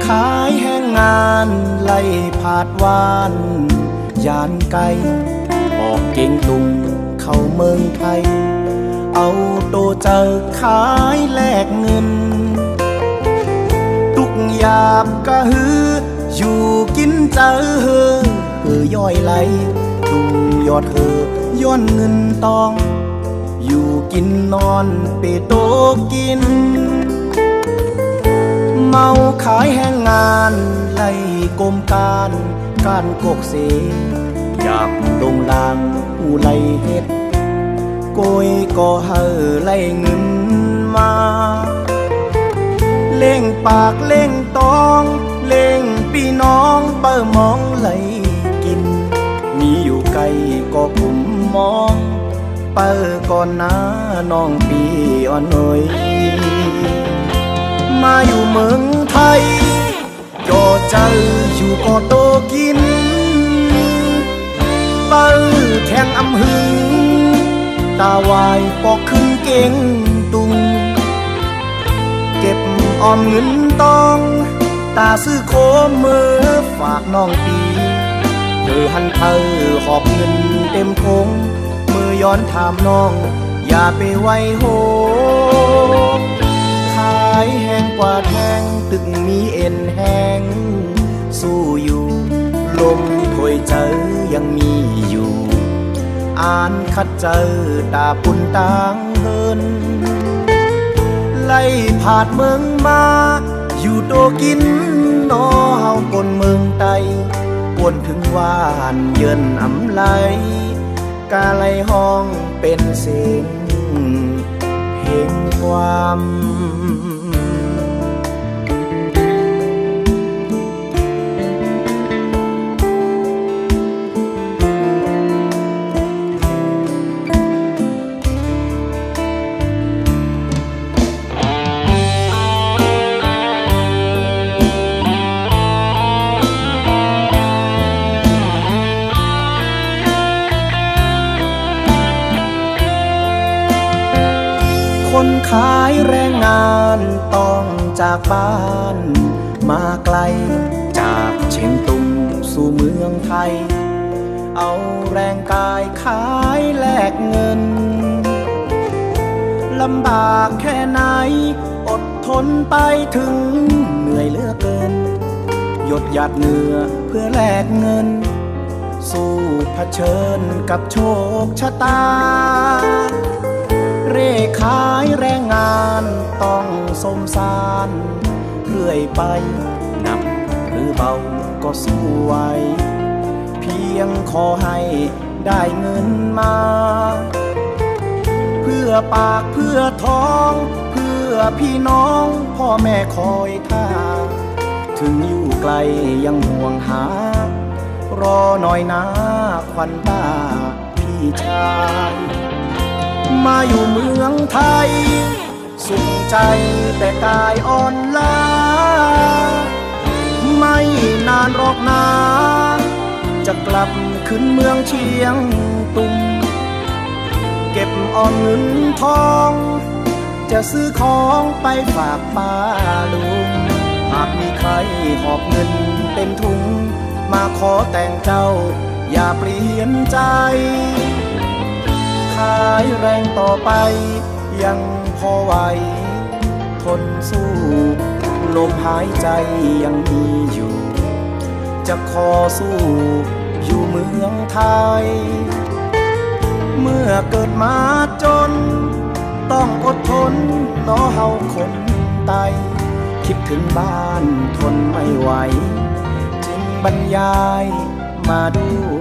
ขายแห้งงานไล่ผาดวานยานไกลออกเก่งตุงเข้าเมืองไทยเอาโตเจอขายแลกเงินตุกยาบกะฮืออยู่กินเจอเฮอย่อยไหลตุงยอดเฮย้อนเงินตองอยู่กินนอนเปโตกินเมาขายแห้งงานไล่กมการกกเสยามลงลางอูไล่เฮ็ดโกยก็เฮอไล่เงินมาเล่งปากเล่งตองเล่งพี่น้องเปิ่มองไหลกินมีอยู่ไกลก็กุมมองเปิ่ก่อนนะน้องปีอ่อนหน่อยมาอยู่เมืองไทยจอเจออยู่ก็โตกินเปิ่แข่งอำหึงตาวายปอกขึ้นเก่งตุงเก็บออมเงินตองตาซื้อโคมมือฝากน้องปีหันหอบเงินเต็มทงมือย้อนถามน้องอย่าไปไว้โหขายแห้งกว่าแทงตึกมีเอ็นแห้งสู้อยู่ลมถอยเจอยังมีอยู่อ่านคัดเจอตาปุ่นต่างเฮินไล่ผาดเมืองมาอยู่โตกินนอเฮาบนเมืองไตปวนถึงวานเยินอำไลกาไลห้องเป็นเสียงเพลงความคนขายแรงงานต้องจากบ้านมาไกลจากเชียงตุงสู่เมืองไทยเอาแรงกายขายแลกเงินลำบากแค่ไหนอดทนไปถึงเหนื่อยเหลือเกินหยดหยาดเหงื่อเพื่อแลกเงินสู้เผชิญกับโชคชะตาเร่ขายแรงงานต้องสมสารเรื่อยไปหนักหรือเบาก็สู้ไหวเพียงขอให้ได้เงินมาเพื่อปากเพื่อท้องเพื่อพี่น้องพ่อแม่คอยท่าถึงอยู่ไกลยังห่วงหารอหน่อยนะควันตาพี่ชายมาอยู่เมืองไทยสุขใจแต่กายอ่อนล้าไม่นานหรอกนาจะกลับขึ้นเมืองเชียงตุงเก็บออมเงินทองจะซื้อของไปฝากป้าลุงหากมีใครหอบเงินเต็มถุงมาขอแต่งเจ้าอย่าเปลี่ยนใจขายแรงต่อไปยังพอไหวทนสู้ลมหายใจยังมีอยู่จะขอสู้อยู่เมืองไทยเมื่อเกิดมาจนต้องอดทนน้อเฮาคนไตคิดถึงบ้านทนไม่ไหวจึงบรรยายมาด้ว